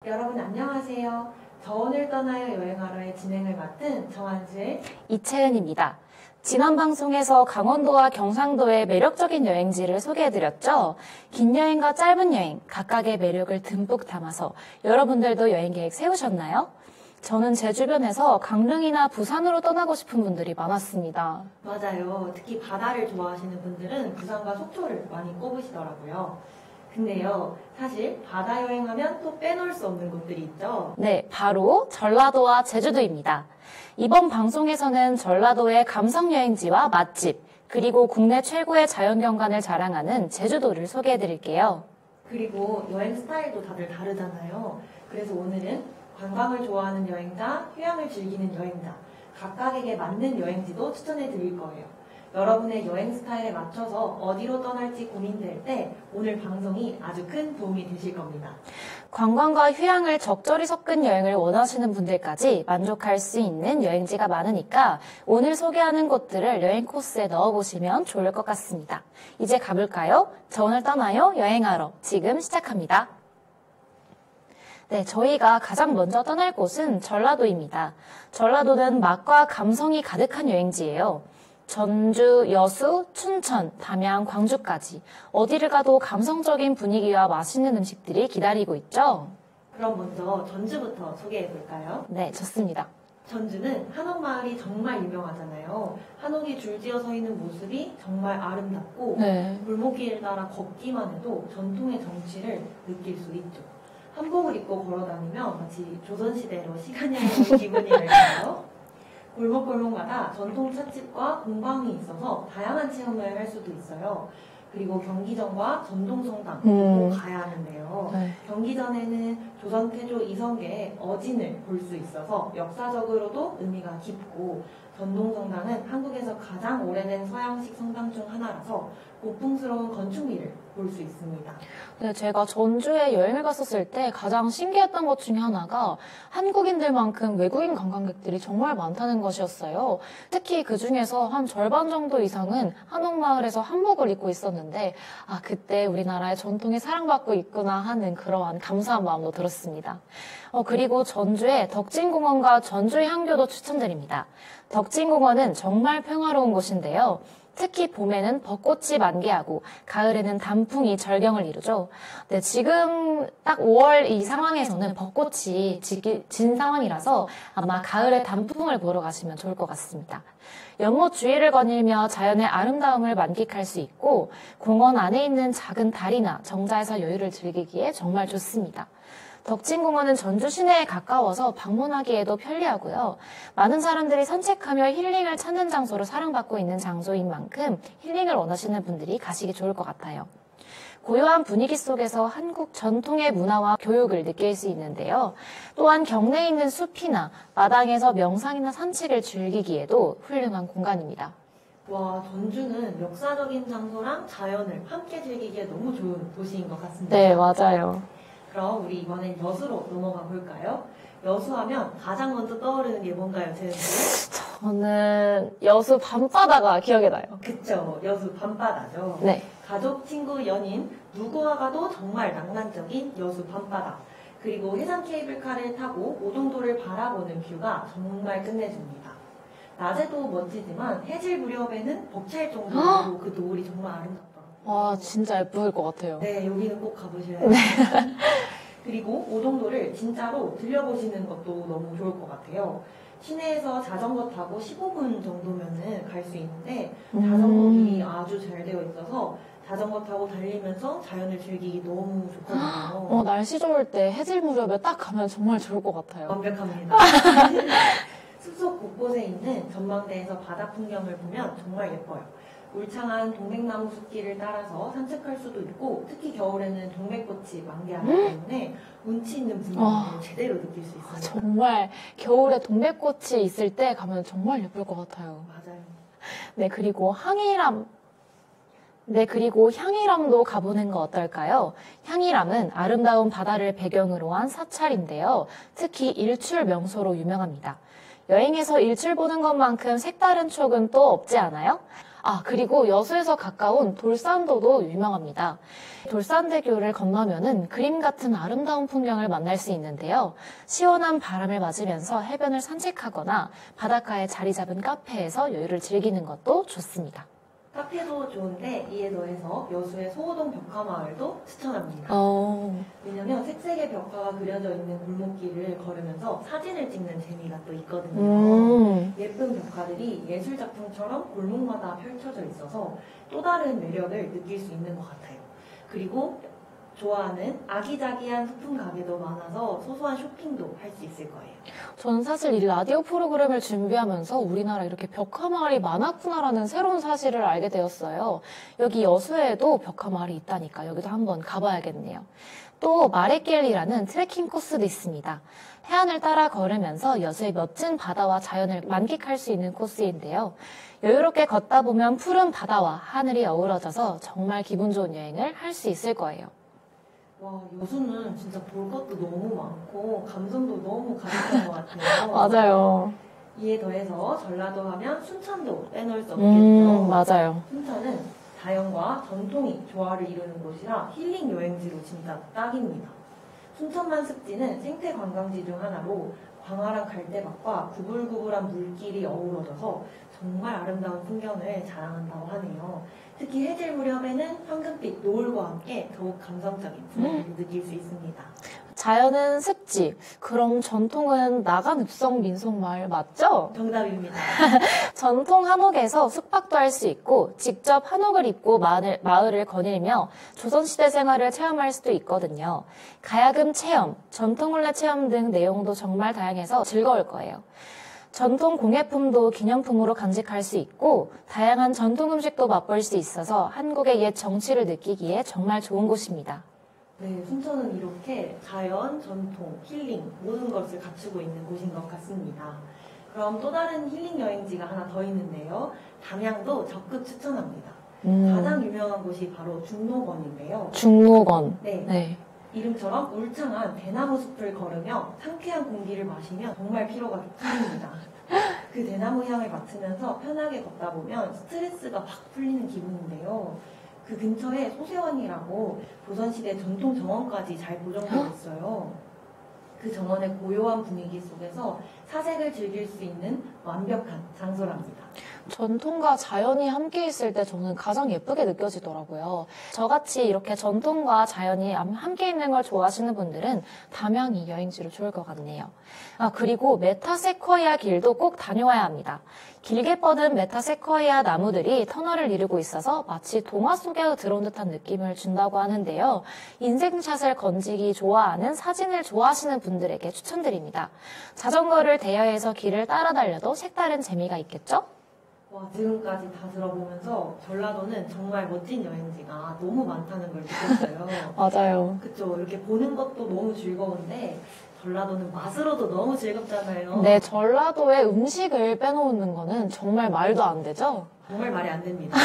여러분 안녕하세요. 저 오늘 떠나요 여행하러의 진행을 맡은 정한수의 이채은입니다. 지난 방송에서 강원도와 경상도의 매력적인 여행지를 소개해드렸죠. 긴 여행과 짧은 여행, 각각의 매력을 듬뿍 담아서 여러분들도 여행 계획 세우셨나요? 저는 제 주변에서 강릉이나 부산으로 떠나고 싶은 분들이 많았습니다. 맞아요. 특히 바다를 좋아하시는 분들은 부산과 속초를 많이 꼽으시더라고요. 근데요, 사실 바다 여행하면 또 빼놓을 수 없는 곳들이 있죠. 네, 바로 전라도와 제주도입니다. 이번 방송에서는 전라도의 감성 여행지와 맛집, 그리고 국내 최고의 자연경관을 자랑하는 제주도를 소개해드릴게요. 그리고 여행 스타일도 다들 다르잖아요. 그래서 오늘은 관광을 좋아하는 여행자, 휴양을 즐기는 여행자, 각각에게 맞는 여행지도 추천해 드릴 거예요. 여러분의 여행 스타일에 맞춰서 어디로 떠날지 고민될 때 오늘 방송이 아주 큰 도움이 되실 겁니다. 관광과 휴양을 적절히 섞은 여행을 원하시는 분들까지 만족할 수 있는 여행지가 많으니까 오늘 소개하는 곳들을 여행 코스에 넣어보시면 좋을 것 같습니다. 이제 가볼까요? 저 오늘 떠나요 여행하러 지금 시작합니다. 네, 저희가 가장 먼저 떠날 곳은 전라도입니다. 전라도는 맛과 감성이 가득한 여행지예요. 전주, 여수, 춘천, 담양, 광주까지 어디를 가도 감성적인 분위기와 맛있는 음식들이 기다리고 있죠. 그럼 먼저 전주부터 소개해 볼까요? 네, 좋습니다. 전주는 한옥마을이 정말 유명하잖아요. 한옥이 줄지어 서 있는 모습이 정말 아름답고 골목길 따라 걷기만 해도 전통의 정취를 느낄 수 있죠. 한복을 입고 걸어다니면 마치 조선시대로 시간 여행 기분이랄까요? 골목골목마다 전통 찻집과 공방이 있어서 다양한 체험을 할 수도 있어요. 그리고 경기전과 전동성당 꼭 가야 하는데요. 경기전에는 조선 태조 이성계의 어진을 볼 수 있어서 역사적으로도 의미가 깊고, 전동성당은 한국에서 가장 오래된 서양식 성당 중 하나라서 고풍스러운 건축미를 볼 수 있습니다. 네, 제가 전주에 여행을 갔었을 때 가장 신기했던 것 중에 하나가 한국인들만큼 외국인 관광객들이 정말 많다는 것이었어요. 특히 그 중에서 한 절반 정도 이상은 한옥마을에서 한복을 입고 있었는데, 그때 우리나라의 전통이 사랑받고 있구나 하는 그러한 감사한 마음도 들었습니다. 그리고 전주의 덕진공원과 전주 향교도 추천드립니다. 덕진공원은 정말 평화로운 곳인데요. 특히 봄에는 벚꽃이 만개하고 가을에는 단풍이 절경을 이루죠. 네, 지금 딱 5월 이 상황에서는 벚꽃이 진 상황이라서 아마 가을에 단풍을 보러 가시면 좋을 것 같습니다. 연못 주위를 거닐며 자연의 아름다움을 만끽할 수 있고, 공원 안에 있는 작은 다리나 정자에서 여유를 즐기기에 정말 좋습니다. 덕진공원은 전주 시내에 가까워서 방문하기에도 편리하고요. 많은 사람들이 산책하며 힐링을 찾는 장소로 사랑받고 있는 장소인 만큼 힐링을 원하시는 분들이 가시기 좋을 것 같아요. 고요한 분위기 속에서 한국 전통의 문화와 교육을 느낄 수 있는데요. 또한 경내에 있는 숲이나 마당에서 명상이나 산책을 즐기기에도 훌륭한 공간입니다. 와, 전주는 역사적인 장소랑 자연을 함께 즐기기에 너무 좋은 도시인 것 같습니다. 네, 맞아요. 그럼 우리 이번엔 여수로 넘어가 볼까요? 여수하면 가장 먼저 떠오르는 게 뭔가요, 재은 씨? 저는 여수 밤바다가 기억이 나요. 그쵸, 여수 밤바다죠. 네. 가족, 친구, 연인 누구와 가도 정말 낭만적인 여수 밤바다. 그리고 해상 케이블카를 타고 오동도를 바라보는 뷰가 정말 끝내줍니다. 낮에도 멋지지만 해질 무렵에는 벅찰 정도로 그 노을이 정말 아름답더라고요. 와, 진짜 예쁠 것 같아요. 네, 여기는 꼭 가보셔야 돼요. 그리고 오동도를 진짜로 들려보시는 것도 너무 좋을 것 같아요. 시내에서 자전거 타고 15분 정도면은 갈 수 있는데, 자전거 길이 아주 잘 되어 있어서 자전거 타고 달리면서 자연을 즐기기 너무 좋거든요. 날씨 좋을 때 해질 무렵에 딱 가면 정말 좋을 것 같아요. 완벽합니다. 숲속 곳곳에 있는 전망대에서 바다 풍경을 보면 정말 예뻐요. 울창한 동백나무 숲길을 따라서 산책할 수도 있고, 특히 겨울에는 동백꽃이 만개하기 때문에 운치 있는 분위기를 제대로 느낄 수 있어요. 정말 겨울에 동백꽃이 있을 때 가면 정말 예쁠 것 같아요. 맞아요. 그리고 향일암도 가보는 거 어떨까요? 향일암은 아름다운 바다를 배경으로 한 사찰인데요. 특히 일출 명소로 유명합니다. 여행에서 일출 보는 것만큼 색다른 추억은 또 없지 않아요? 그리고 여수에서 가까운 돌산도도 유명합니다. 돌산대교를 건너면은 그림 같은 아름다운 풍경을 만날 수 있는데요. 시원한 바람을 맞으면서 해변을 산책하거나 바닷가에 자리 잡은 카페에서 여유를 즐기는 것도 좋습니다. 카페도 좋은데 이에 더해서 여수의 소호동 벽화마을도 추천합니다. 왜냐면 색색의 벽화가 그려져 있는 골목길을 걸으면서 사진을 찍는 재미가 또 있거든요. 예쁜 벽화들이 예술작품처럼 골목마다 펼쳐져 있어서 또 다른 매력을 느낄 수 있는 것 같아요. 그리고 좋아하는 아기자기한 소품 가게도 많아서 소소한 쇼핑도 할 수 있을 거예요. 저는 사실 이 라디오 프로그램을 준비하면서 우리나라 이렇게 벽화마을이 많았구나라는 새로운 사실을 알게 되었어요. 여기 여수에도 벽화마을이 있다니까 여기도 한번 가봐야겠네요. 또 마레길이라는 트레킹 코스도 있습니다. 해안을 따라 걸으면서 여수의 멋진 바다와 자연을 만끽할 수 있는 코스인데요. 여유롭게 걷다 보면 푸른 바다와 하늘이 어우러져서 정말 기분 좋은 여행을 할 수 있을 거예요. 와, 여수는 진짜 볼 것도 너무 많고 감성도 너무 가득한 것 같아요. 맞아요. 이에 더해서 전라도 하면 순천도 빼놓을 수 없겠죠. 맞아요. 순천은 자연과 전통이 조화를 이루는 곳이라 힐링 여행지로 진짜 딱입니다. 순천만 습지는 생태 관광지 중 하나로 광활한 갈대밭과 구불구불한 물길이 어우러져서 정말 아름다운 풍경을 자랑한다고 하네요. 특히 해질 무렵에는 황금빛 노을과 함께 더욱 감성적인 분위기를 느낄 수 있습니다. 자연은 습지, 그럼 전통은 나간 읍성 민속마을 맞죠? 정답입니다. 전통 한옥에서 숙박도 할 수 있고 직접 한옥을 입고 마을을 거닐며 조선시대 생활을 체험할 수도 있거든요. 가야금 체험, 전통문화 체험 등 내용도 정말 다양해서 즐거울 거예요. 전통 공예품도 기념품으로 간직할 수 있고 다양한 전통 음식도 맛볼 수 있어서 한국의 옛 정취를 느끼기에 정말 좋은 곳입니다. 네, 순천은 이렇게 자연, 전통, 힐링 모든 것을 갖추고 있는 곳인 것 같습니다. 그럼 또 다른 힐링 여행지가 하나 더 있는데요. 담양도 적극 추천합니다. 가장 유명한 곳이 바로 중록원인데요. 중록원. 네. 이름처럼 울창한 대나무 숲을 걸으며 상쾌한 공기를 마시면 정말 피로가 풀립니다. 그 대나무 향을 맡으면서 편하게 걷다 보면 스트레스가 확 풀리는 기분인데요. 그 근처에 소세원이라고 조선시대 전통 정원까지 잘 보존되어 있어요. 그 정원의 고요한 분위기 속에서 사색을 즐길 수 있는 완벽한 장소랍니다. 전통과 자연이 함께 있을 때 저는 가장 예쁘게 느껴지더라고요. 저같이 이렇게 전통과 자연이 함께 있는 걸 좋아하시는 분들은 담양이 여행지로 좋을 것 같네요. 그리고 메타세쿼이아 길도 꼭 다녀와야 합니다. 길게 뻗은 메타세쿼이아 나무들이 터널을 이루고 있어서 마치 동화 속에 들어온 듯한 느낌을 준다고 하는데요. 인생샷을 건지기 좋아하는 사진을 좋아하시는 분들에게 추천드립니다. 자전거를 대여해서 길을 따라 달려도 색다른 재미가 있겠죠? 와, 지금까지 다 들어보면서 전라도는 정말 멋진 여행지가 너무 많다는 걸 느꼈어요. 맞아요. 그쵸. 이렇게 보는 것도 너무 즐거운데 전라도는 맛으로도 너무 즐겁잖아요. 네, 전라도의 음식을 빼놓는 거는 정말 말도 안 되죠? 정말 말이 안 됩니다.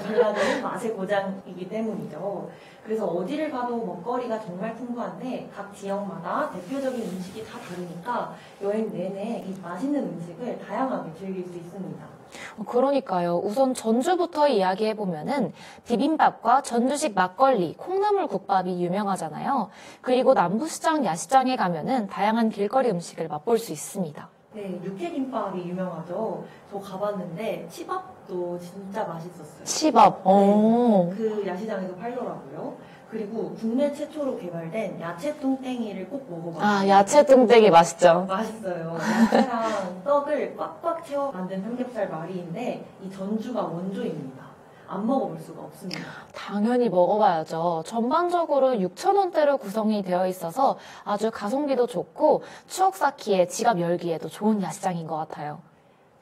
전라도는 맛의 고장이기 때문이죠. 그래서 어디를 가도 먹거리가 정말 풍부한데 각 지역마다 대표적인 음식이 다 다르니까 여행 내내 이 맛있는 음식을 다양하게 즐길 수 있습니다. 그러니까요. 우선 전주부터 이야기해보면은 비빔밥과 전주식 막걸리, 콩나물국밥이 유명하잖아요. 그리고 남부시장, 야시장에 가면은 다양한 길거리 음식을 맛볼 수 있습니다. 네, 육회김밥이 유명하죠. 저 가봤는데 치밥도 진짜 맛있었어요. 치밥. 네, 그 야시장에서 팔더라고요. 그리고 국내 최초로 개발된 야채 뚱땡이를 꼭 먹어봤어요. 야채 뚱땡이 맛있죠. 맛있어요. 야채랑 떡을 꽉꽉 채워 만든 삼겹살 말이인데 이 전주가 원조입니다. 안 먹어볼 수가 없습니다. 당연히 먹어봐야죠. 전반적으로 6,000원대로 구성이 되어 있어서 아주 가성비도 좋고 추억 쌓기에 지갑 열기에도 좋은 야시장인 것 같아요.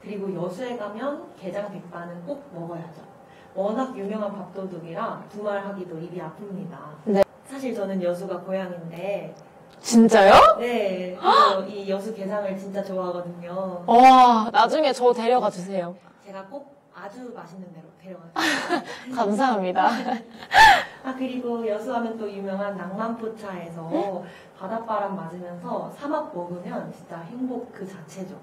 그리고 여수에 가면 게장 백반은 꼭 먹어야죠. 워낙 유명한 밥도둑이라 두말하기도 입이 아픕니다. 네. 사실 저는 여수가 고향인데 진짜요? 네, 그래서 이 여수 게장을 진짜 좋아하거든요. 와, 나중에 저 데려가 주세요. 제가 꼭 아주 맛있는 데로 데려가요. 감사합니다. 그리고 여수하면 또 유명한 낭만포차에서 바닷바람 맞으면서 사막 먹으면 진짜 행복 그 자체죠.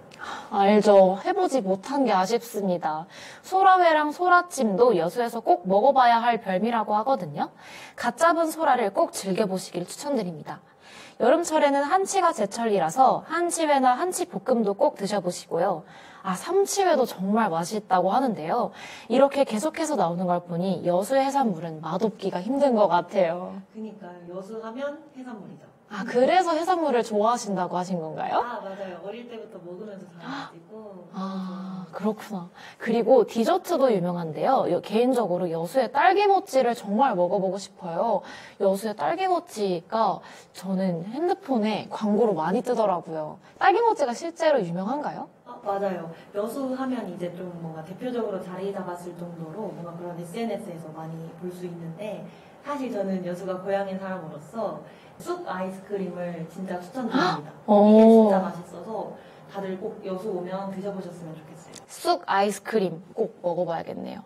알죠. 해보지 못한 게 아쉽습니다. 소라회랑 소라찜도 여수에서 꼭 먹어봐야 할 별미라고 하거든요. 갓 잡은 소라를 꼭 즐겨보시길 추천드립니다. 여름철에는 한치가 제철이라서 한치회나 한치볶음도 꼭 드셔보시고요. 삼치회도 정말 맛있다고 하는데요. 이렇게 계속해서 나오는 걸 보니 여수 해산물은 맛없기가 힘든 것 같아요. 그러니까요. 여수하면 해산물이죠. 그래서 해산물을 좋아하신다고 하신 건가요? 맞아요. 어릴 때부터 먹으면서 자라가지고. 그렇구나. 그리고 디저트도 유명한데요. 개인적으로 여수의 딸기모찌를 정말 먹어보고 싶어요. 여수의 딸기모찌가 저는 핸드폰에 광고로 많이 뜨더라고요. 딸기모찌가 실제로 유명한가요? 맞아요. 여수 하면 이제 좀 뭔가 대표적으로 자리 잡았을 정도로 뭔가 그런 SNS에서 많이 볼 수 있는데, 사실 저는 여수가 고향인 사람으로서 쑥 아이스크림을 진짜 추천드립니다. 이게 진짜 맛있어서 다들 꼭 여수 오면 드셔보셨으면 좋겠어요. 쑥 아이스크림 꼭 먹어봐야겠네요.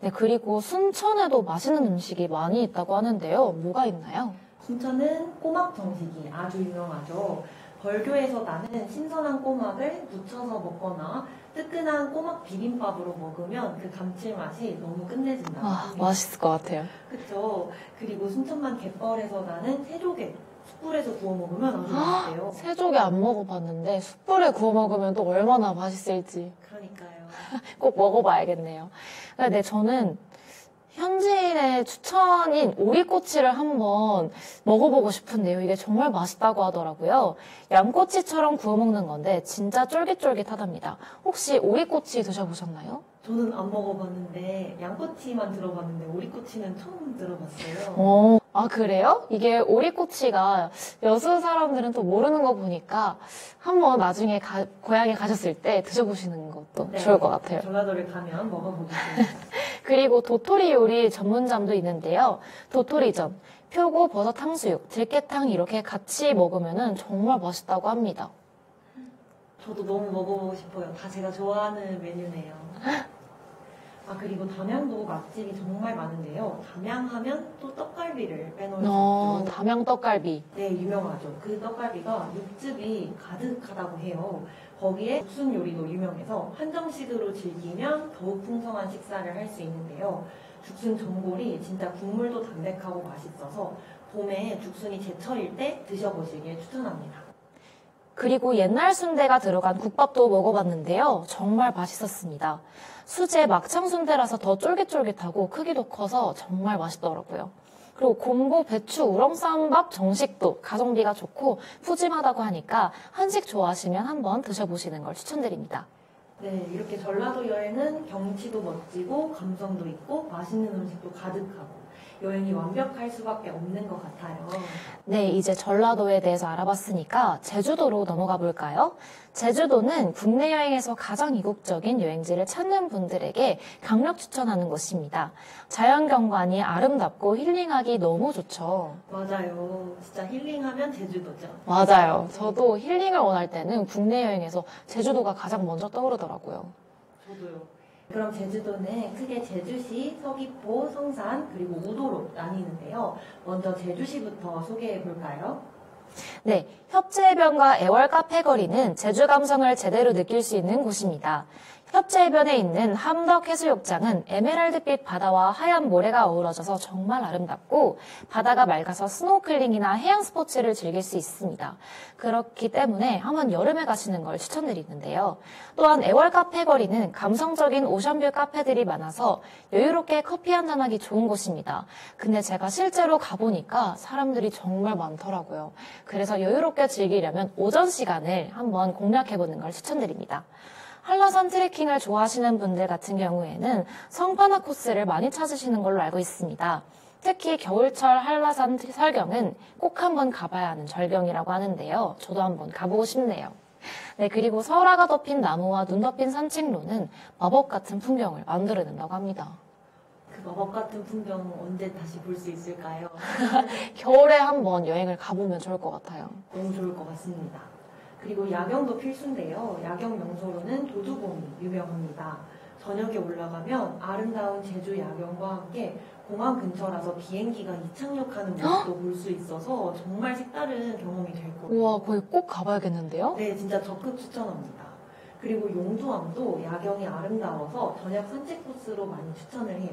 네, 그리고 순천에도 맛있는 음식이 많이 있다고 하는데요. 뭐가 있나요? 순천은 꼬막 정식이 아주 유명하죠. 벌교에서 나는 신선한 꼬막을 무쳐서 먹거나 뜨끈한 꼬막 비빔밥으로 먹으면 그 감칠맛이 너무 끝내준다. 맛있을 것 같아요. 그렇죠. 그리고 순천만 갯벌에서 나는 새조개 숯불에서 구워 먹으면 아주 맛있대요. 새조개 안 먹어봤는데 숯불에 구워 먹으면 또 얼마나 맛있을지. 그러니까요. 꼭 먹어봐야겠네요. 네, 저는 현지인의 추천인 오리꼬치를 한번 먹어보고 싶은데요. 이게 정말 맛있다고 하더라고요. 양꼬치처럼 구워 먹는 건데 진짜 쫄깃쫄깃하답니다. 혹시 오리꼬치 드셔보셨나요? 저는 안 먹어봤는데 양꼬치만 들어봤는데 오리꼬치는 처음 들어봤어요. 그래요? 이게 오리꼬치가 여수 사람들은 또 모르는 거 보니까 한번 나중에 고향에 가셨을 때 드셔보시는 것도 좋을 것 같아요. 전라도를 가면 먹어보겠습니다. 그리고 도토리 요리 전문점도 있는데요. 도토리전, 표고 버섯 탕수육, 들깨탕 이렇게 같이 먹으면 정말 맛있다고 합니다. 저도 너무 먹어보고 싶어요. 다 제가 좋아하는 메뉴네요. 그리고 담양도 맛집이 정말 많은데요. 담양하면 또 떡갈비를 빼놓을 수 없죠. 담양 떡갈비. 네, 유명하죠. 그 떡갈비가 육즙이 가득하다고 해요. 거기에 죽순 요리도 유명해서 한정식으로 즐기면 더욱 풍성한 식사를 할 수 있는데요. 죽순 전골이 진짜 국물도 담백하고 맛있어서 봄에 죽순이 제철일 때 드셔보시길 추천합니다. 그리고 옛날 순대가 들어간 국밥도 먹어봤는데요. 정말 맛있었습니다. 수제 막창 순대라서 더 쫄깃쫄깃하고 크기도 커서 정말 맛있더라고요. 그리고 곰보 배추 우렁쌈밥 정식도 가성비가 좋고 푸짐하다고 하니까 한식 좋아하시면 한번 드셔보시는 걸 추천드립니다. 네, 이렇게 전라도 여행은 경치도 멋지고 감성도 있고 맛있는 음식도 가득하고 여행이 완벽할 수밖에 없는 것 같아요. 네, 이제 전라도에 대해서 알아봤으니까 제주도로 넘어가 볼까요? 제주도는 국내 여행에서 가장 이국적인 여행지를 찾는 분들에게 강력 추천하는 곳입니다. 자연경관이 아름답고 힐링하기 너무 좋죠. 맞아요. 진짜 힐링하면 제주도죠. 맞아요. 저도 힐링을 원할 때는 국내 여행에서 제주도가 가장 먼저 떠오르더라고요. 저도요. 그럼 제주도는 크게 제주시, 서귀포, 성산, 그리고 우도로 나뉘는데요. 먼저 제주시부터 소개해 볼까요? 네, 협재해변과 애월 카페거리는 제주 감성을 제대로 느낄 수 있는 곳입니다. 협재해변에 있는 함덕해수욕장은 에메랄드빛 바다와 하얀 모래가 어우러져서 정말 아름답고 바다가 맑아서 스노클링이나 해양 스포츠를 즐길 수 있습니다. 그렇기 때문에 한번 여름에 가시는 걸 추천드리는데요. 또한 애월 카페거리는 감성적인 오션뷰 카페들이 많아서 여유롭게 커피 한잔하기 좋은 곳입니다. 근데 제가 실제로 가보니까 사람들이 정말 많더라고요. 그래서 여유롭게 즐기려면 오전 시간을 한번 공략해보는 걸 추천드립니다. 한라산 트레킹을 좋아하시는 분들 같은 경우에는 성판화 코스를 많이 찾으시는 걸로 알고 있습니다. 특히 겨울철 한라산 설경은 꼭 한번 가봐야 하는 절경이라고 하는데요. 저도 한번 가보고 싶네요. 네, 그리고 설화가 덮인 나무와 눈 덮인 산책로는 마법 같은 풍경을 만들어낸다고 합니다. 그 마법 같은 풍경 언제 다시 볼 수 있을까요? 겨울에 한번 여행을 가보면 좋을 것 같아요. 너무 좋을 것 같습니다. 그리고 야경도 필수인데요. 야경 명소로는 도두봉이 유명합니다. 저녁에 올라가면 아름다운 제주 야경과 함께 공항 근처라서 비행기가 이착륙하는 모습도 볼 수 있어서 정말 색다른 경험이 될 거예요. 우와, 거기 꼭 가봐야겠는데요? 네, 진짜 적극 추천합니다. 그리고 용두암도 야경이 아름다워서 저녁 산책 코스로 많이 추천을 해요.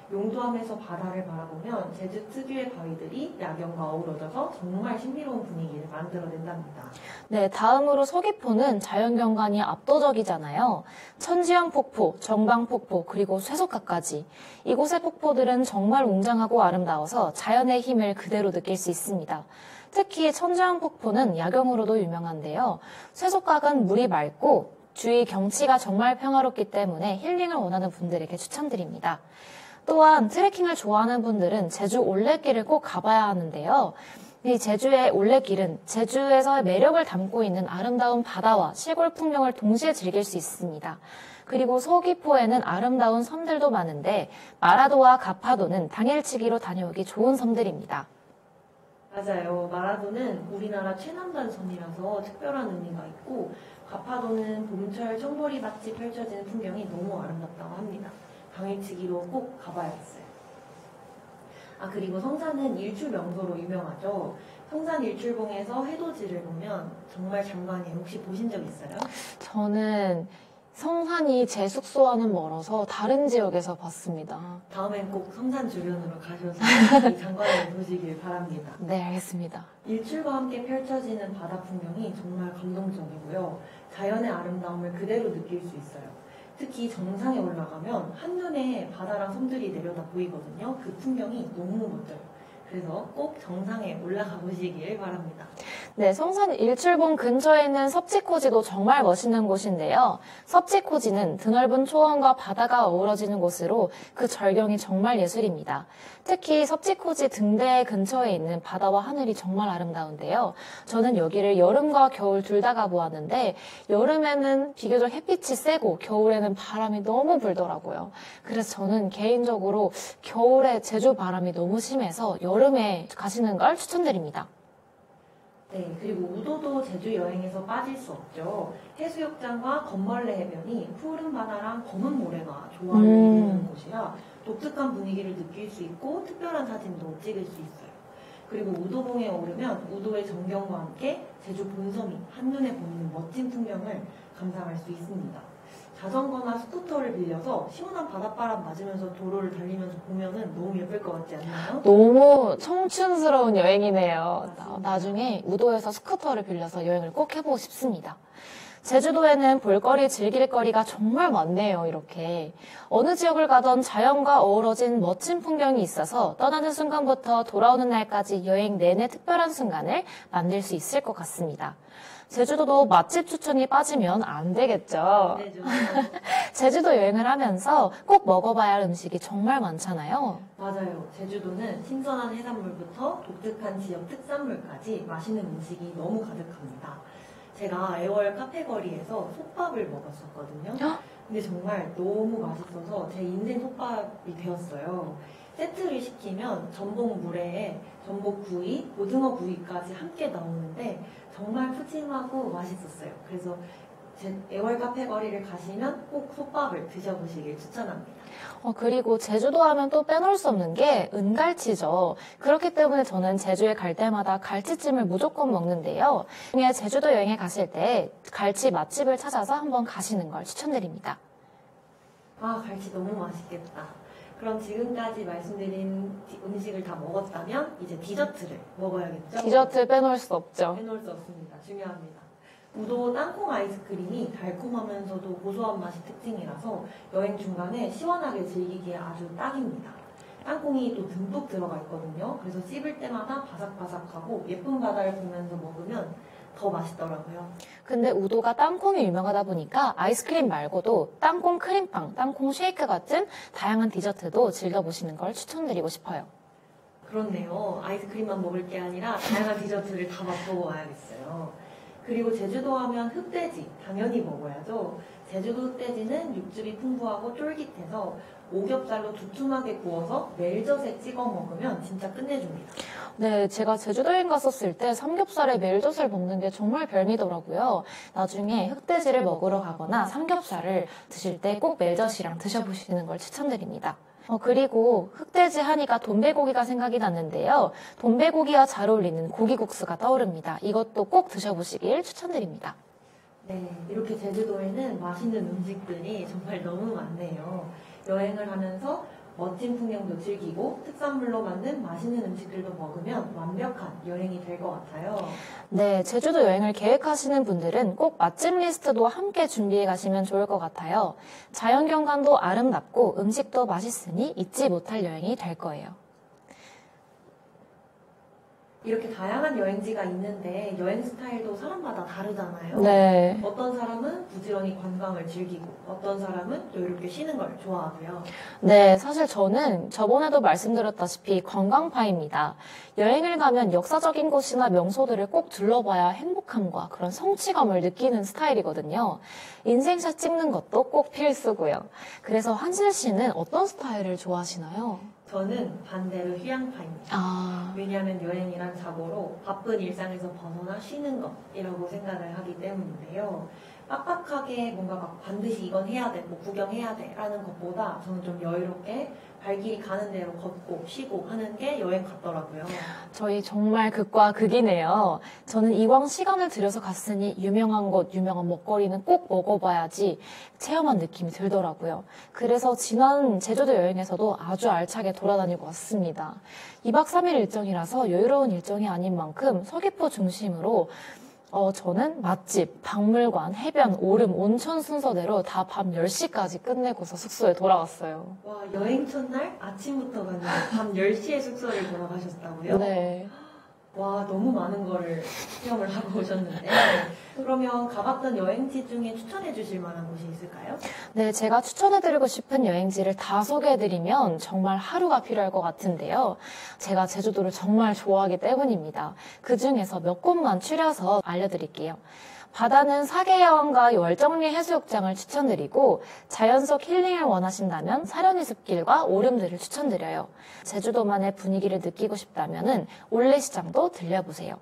용두암에서 바다를 바라보면 제주 특유의 바위들이 야경과 어우러져서 정말 신비로운 분위기를 만들어낸답니다. 네, 다음으로 서귀포는 자연경관이 압도적이잖아요. 천지연 폭포, 정방 폭포, 그리고 쇠석가까지. 이곳의 폭포들은 정말 웅장하고 아름다워서 자연의 힘을 그대로 느낄 수 있습니다. 특히 천지연 폭포는 야경으로도 유명한데요. 쇠석각은 물이 맑고 주위 경치가 정말 평화롭기 때문에 힐링을 원하는 분들에게 추천드립니다. 또한 트레킹을 좋아하는 분들은 제주 올레길을 꼭 가봐야 하는데요. 이 제주의 올레길은 제주에서의 매력을 담고 있는 아름다운 바다와 시골 풍경을 동시에 즐길 수 있습니다. 그리고 서귀포에는 아름다운 섬들도 많은데 마라도와 가파도는 당일치기로 다녀오기 좋은 섬들입니다. 맞아요. 마라도는 우리나라 최남단 섬이라서 특별한 의미가 있고 가파도는 봄철 청보리밭이 펼쳐지는 풍경이 너무 아름답다고 합니다. 당일치기로 꼭 가봐야겠어요. 그리고 성산은 일출 명소로 유명하죠. 성산 일출봉에서 해돋이를 보면 정말 장관이에요. 혹시 보신 적 있어요? 저는 성산이 제 숙소와는 멀어서 다른 지역에서 봤습니다. 다음엔 꼭 성산 주변으로 가셔서 이 장관을 보시길 바랍니다. 네, 알겠습니다. 일출과 함께 펼쳐지는 바다 풍경이 정말 감동적이고요. 자연의 아름다움을 그대로 느낄 수 있어요. 특히 정상에 올라가면 한눈에 바다랑 섬들이 내려다 보이거든요. 그 풍경이 너무 멋져요. 그래서 꼭 정상에 올라가 보시길 바랍니다. 네, 성산 일출봉 근처에 있는 섭지코지도 정말 멋있는 곳인데요. 섭지코지는 드넓은 초원과 바다가 어우러지는 곳으로 그 절경이 정말 예술입니다. 특히 섭지코지 등대 근처에 있는 바다와 하늘이 정말 아름다운데요. 저는 여기를 여름과 겨울 둘 다 가보았는데 여름에는 비교적 햇빛이 세고 겨울에는 바람이 너무 불더라고요. 그래서 저는 개인적으로 겨울에 제주 바람이 너무 심해서 여름에 가시는 걸 추천드립니다. 네, 그리고 우도도 제주 여행에서 빠질 수 없죠. 해수욕장과 건멀레 해변이 푸른 바다랑 검은 모래가 조화를 이루는 곳이라 독특한 분위기를 느낄 수 있고 특별한 사진도 찍을 수 있어요. 그리고 우도봉에 오르면 우도의 전경과 함께 제주 본섬이 한눈에 보이는 멋진 풍경을 감상할 수 있습니다. 자전거나 스쿠터를 빌려서 시원한 바닷바람 맞으면서 도로를 달리면서 보면은 너무 예쁠 것 같지 않나요? 너무 청춘스러운 여행이네요. 나중에 우도에서 스쿠터를 빌려서 여행을 꼭 해보고 싶습니다. 제주도에는 볼거리, 즐길 거리가 정말 많네요, 이렇게. 어느 지역을 가던 자연과 어우러진 멋진 풍경이 있어서 떠나는 순간부터 돌아오는 날까지 여행 내내 특별한 순간을 만들 수 있을 것 같습니다. 제주도도 맛집 추천이 빠지면 안 되겠죠. 네, 제주도 여행을 하면서 꼭 먹어봐야 할 음식이 정말 많잖아요. 맞아요. 제주도는 신선한 해산물부터 독특한 지역 특산물까지 맛있는 음식이 너무 가득합니다. 제가 애월 카페거리에서 솥밥을 먹었었거든요. 근데 정말 너무 맛있어서 제 인생 솥밥이 되었어요. 세트를 시키면 전복 물회에 전복 구이, 고등어 구이까지 함께 나오는데 정말 푸짐하고 맛있었어요. 그래서 제 애월 카페거리를 가시면 꼭 솥밥을 드셔보시길 추천합니다. 그리고 제주도 하면 또 빼놓을 수 없는 게 은갈치죠. 그렇기 때문에 저는 제주에 갈 때마다 갈치찜을 무조건 먹는데요. 중에 제주도 여행에 가실 때 갈치 맛집을 찾아서 한번 가시는 걸 추천드립니다. 갈치 너무 맛있겠다. 그럼 지금까지 말씀드린 음식을 다 먹었다면 이제 디저트를 먹어야겠죠? 디저트 빼놓을 수 없죠. 빼놓을 수 없습니다. 중요합니다. 우도 땅콩 아이스크림이 달콤하면서도 고소한 맛이 특징이라서 여행 중간에 시원하게 즐기기에 아주 딱입니다. 땅콩이 또 듬뿍 들어가 있거든요. 그래서 씹을 때마다 바삭바삭하고 예쁜 바다를 보면서 먹으면 더 맛있더라고요. 근데 우도가 땅콩이 유명하다 보니까 아이스크림 말고도 땅콩 크림빵, 땅콩 쉐이크 같은 다양한 디저트도 즐겨보시는 걸 추천드리고 싶어요. 그렇네요. 아이스크림만 먹을 게 아니라 다양한 디저트를 다 맛보고 와야겠어요. 그리고 제주도 하면 흑돼지 당연히 먹어야죠. 제주도 흑돼지는 육즙이 풍부하고 쫄깃해서 오겹살로 두툼하게 구워서 멜젓에 찍어 먹으면 진짜 끝내줍니다. 네, 제가 제주도 여행 갔었을 때 삼겹살에 멜젓을 먹는 게 정말 별미더라고요. 나중에 흑돼지를 먹으러 가거나 삼겹살을 드실 때 꼭 멜젓이랑 드셔보시는 걸 추천드립니다. 그리고 흑돼지 하니까 돈베고기가 생각이 났는데요. 돈베고기와 잘 어울리는 고기국수가 떠오릅니다. 이것도 꼭 드셔보시길 추천드립니다. 네, 이렇게 제주도에는 맛있는 음식들이 정말 너무 많네요. 여행을 하면서 멋진 풍경도 즐기고 특산물로 만든 맛있는 음식들도 먹으면 완벽한 여행이 될 것 같아요. 네, 제주도 여행을 계획하시는 분들은 꼭 맛집 리스트도 함께 준비해 가시면 좋을 것 같아요. 자연경관도 아름답고 음식도 맛있으니 잊지 못할 여행이 될 거예요. 이렇게 다양한 여행지가 있는데 여행 스타일도 사람마다 다르잖아요. 네. 어떤 사람은 부지런히 관광을 즐기고 어떤 사람은 또 이렇게 쉬는 걸 좋아하고요. 네, 사실 저는 저번에도 말씀드렸다시피 관광파입니다. 여행을 가면 역사적인 곳이나 명소들을 꼭 둘러봐야 행복함과 그런 성취감을 느끼는 스타일이거든요. 인생샷 찍는 것도 꼭 필수고요. 그래서 한실 씨는 어떤 스타일을 좋아하시나요? 저는 반대로 휴양파입니다. 왜냐하면 여행이란 자고로 바쁜 일상에서 벗어나 쉬는 것이라고 생각을 하기 때문인데요. 빡빡하게 뭔가 반드시 이건 해야 돼, 뭐 구경해야 돼 라는 것보다 저는 좀 여유롭게 발길이 가는 대로 걷고 쉬고 하는 게 여행 같더라고요. 저희 정말 극과 극이네요. 저는 이왕 시간을 들여서 갔으니 유명한 곳, 유명한 먹거리는 꼭 먹어봐야지 체험한 느낌이 들더라고요. 그래서 지난 제주도 여행에서도 아주 알차게 돌아다니고 왔습니다. 2박 3일 일정이라서 여유로운 일정이 아닌 만큼 서귀포 중심으로 저는 맛집, 박물관, 해변, 오름, 온천 순서대로 다 밤 10시까지 끝내고서 숙소에 돌아왔어요. 와, 여행 첫날 아침부터 그냥 밤 10시에 숙소를 돌아가셨다고요? 네. 와, 너무 많은 거를 체험을 하고 오셨는데 그러면 가봤던 여행지 중에 추천해 주실 만한 곳이 있을까요? 네, 제가 추천해드리고 싶은 여행지를 다 소개해드리면 정말 하루가 필요할 것 같은데요. 제가 제주도를 정말 좋아하기 때문입니다. 그 중에서 몇 곳만 추려서 알려드릴게요. 바다는 사계야원과 월정리 해수욕장을 추천드리고 자연 속 힐링을 원하신다면 사려니 숲길과 오름들을 추천드려요. 제주도만의 분위기를 느끼고 싶다면 올레시장도 들려보세요.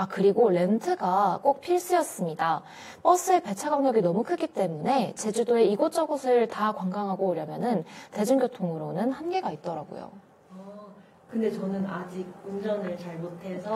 그리고 렌트가 꼭 필수였습니다. 버스의 배차 간격이 너무 크기 때문에 제주도의 이곳저곳을 다 관광하고 오려면 대중교통으로는 한계가 있더라고요. 근데 저는 아직 운전을 잘 못해서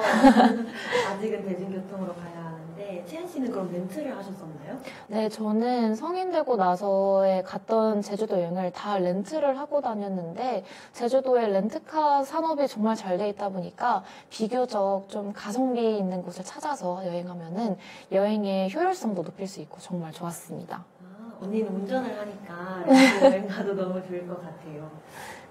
아직은 대중교통으로 가야 하는데 채연 씨는 그럼 렌트를 하셨었나요? 네, 저는 성인 되고 나서에 갔던 제주도 여행을 다 렌트를 하고 다녔는데 제주도의 렌트카 산업이 정말 잘 돼 있다 보니까 비교적 좀 가성비 있는 곳을 찾아서 여행하면은 여행의 효율성도 높일 수 있고 정말 좋았습니다. 언니는 운전을 하니까 여행 가도 너무 좋을 것 같아요.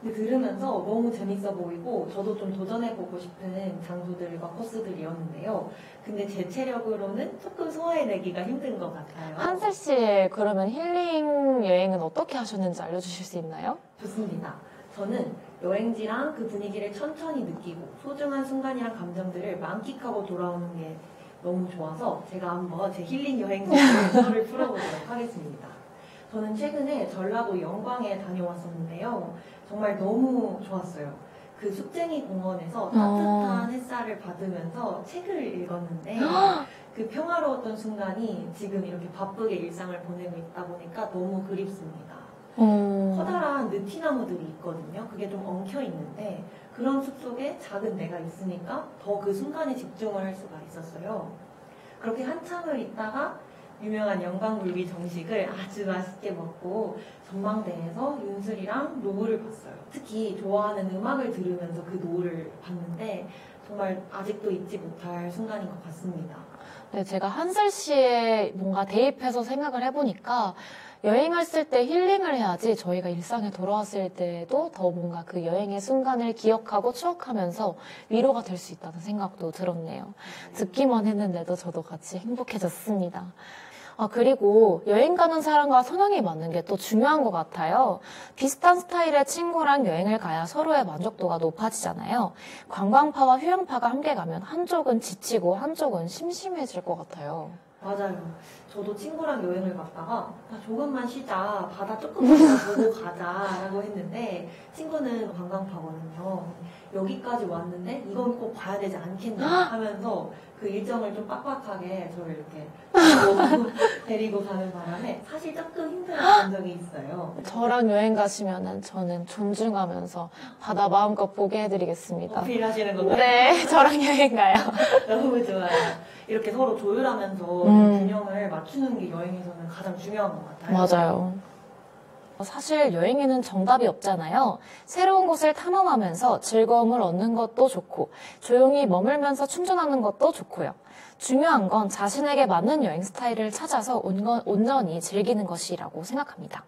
근데 들으면서 너무 재밌어 보이고 저도 좀 도전해보고 싶은 장소들과 코스들이었는데요. 근데 제 체력으로는 조금 소화해내기가 힘든 것 같아요. 한슬 씨, 그러면 힐링 여행은 어떻게 하셨는지 알려주실 수 있나요? 좋습니다. 저는 여행지랑 그 분위기를 천천히 느끼고 소중한 순간이랑 감정들을 만끽하고 돌아오는 게 너무 좋아서 제가 한번 제 힐링 여행지를 풀어보도록 하겠습니다. 저는 최근에 전라도 영광에 다녀왔었는데요. 정말 너무 좋았어요. 그 숲쟁이 공원에서 따뜻한 햇살을 받으면서 책을 읽었는데 그 평화로웠던 순간이 지금 이렇게 바쁘게 일상을 보내고 있다 보니까 너무 그립습니다. 커다란 느티나무들이 있거든요. 그게 좀 엉켜 있는데 그런 숲속에 작은 내가 있으니까 더 그 순간에 집중을 할 수가 있었어요. 그렇게 한참을 있다가 유명한 영광굴비 정식을 아주 맛있게 먹고 전망대에서 윤슬이랑 노을을 봤어요. 특히 좋아하는 음악을 들으면서 그 노을을 봤는데 정말 아직도 잊지 못할 순간인 것 같습니다. 네, 제가 한슬 씨에 뭔가 대입해서 생각을 해보니까 여행을 쓸 때 힐링을 해야지 저희가 일상에 돌아왔을 때도 더 뭔가 그 여행의 순간을 기억하고 추억하면서 위로가 될 수 있다는 생각도 들었네요. 듣기만 했는데도 저도 같이 행복해졌습니다. 그리고 여행 가는 사람과 성향이 맞는 게 또 중요한 것 같아요. 비슷한 스타일의 친구랑 여행을 가야 서로의 만족도가 높아지잖아요. 관광파와 휴양파가 함께 가면 한쪽은 지치고 한쪽은 심심해질 것 같아요. 맞아요. 저도 친구랑 여행을 갔다가 조금만 쉬자, 바다 조금만 더 보고 가자라고 했는데 친구는 관광파거든요. 여기까지 왔는데 이건 꼭 봐야 되지 않겠냐 하면서 그 일정을 좀 빡빡하게 저를 이렇게 데리고 가는 바람에 사실 조금 힘들었던 적이 있어요. 저랑 여행 가시면은 저는 존중하면서 바다 마음껏 보게 해드리겠습니다. 어필하시는 건가요? 네, 저랑 여행 가요. 너무 좋아요. 이렇게 서로 조율하면서 균형을 맞추는 게 여행에서는 가장 중요한 것 같아요. 맞아요. 사실 여행에는 정답이 없잖아요. 새로운 곳을 탐험하면서 즐거움을 얻는 것도 좋고 조용히 머물면서 충전하는 것도 좋고요. 중요한 건 자신에게 맞는 여행 스타일을 찾아서 온전히 즐기는 것이라고 생각합니다.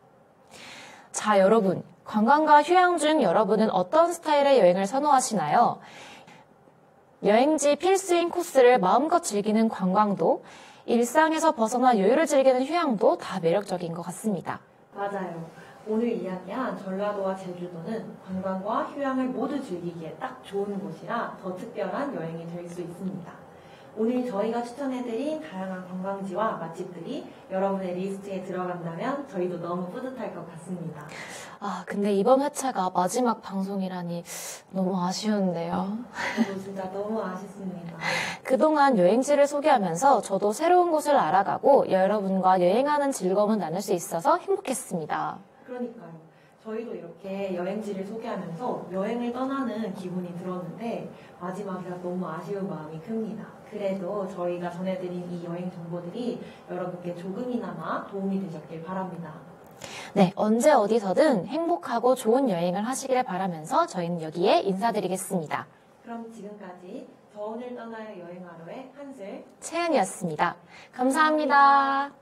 자, 여러분. 관광과 휴양 중 여러분은 어떤 스타일의 여행을 선호하시나요? 여행지 필수인 코스를 마음껏 즐기는 관광도, 일상에서 벗어나 여유를 즐기는 휴양도 다 매력적인 것 같습니다. 맞아요. 오늘 이야기한 전라도와 제주도는 관광과 휴양을 모두 즐기기에 딱 좋은 곳이라 더 특별한 여행이 될 수 있습니다. 오늘 저희가 추천해드린 다양한 관광지와 맛집들이 여러분의 리스트에 들어간다면 저희도 너무 뿌듯할 것 같습니다. 근데 이번 회차가 마지막 방송이라니 너무 아쉬운데요. 저도 진짜 너무 아쉽습니다. 그동안 여행지를 소개하면서 저도 새로운 곳을 알아가고 여러분과 여행하는 즐거움을 나눌 수 있어서 행복했습니다. 그러니까요. 저희도 이렇게 여행지를 소개하면서 여행을 떠나는 기분이 들었는데 마지막이라 너무 아쉬운 마음이 큽니다. 그래도 저희가 전해드린 이 여행 정보들이 여러분께 조금이나마 도움이 되셨길 바랍니다. 네, 언제 어디서든 행복하고 좋은 여행을 하시길 바라면서 저희는 여기에 인사드리겠습니다. 그럼 지금까지 저 오늘 떠나요 여행하러의 한슬, 채연이었습니다. 감사합니다.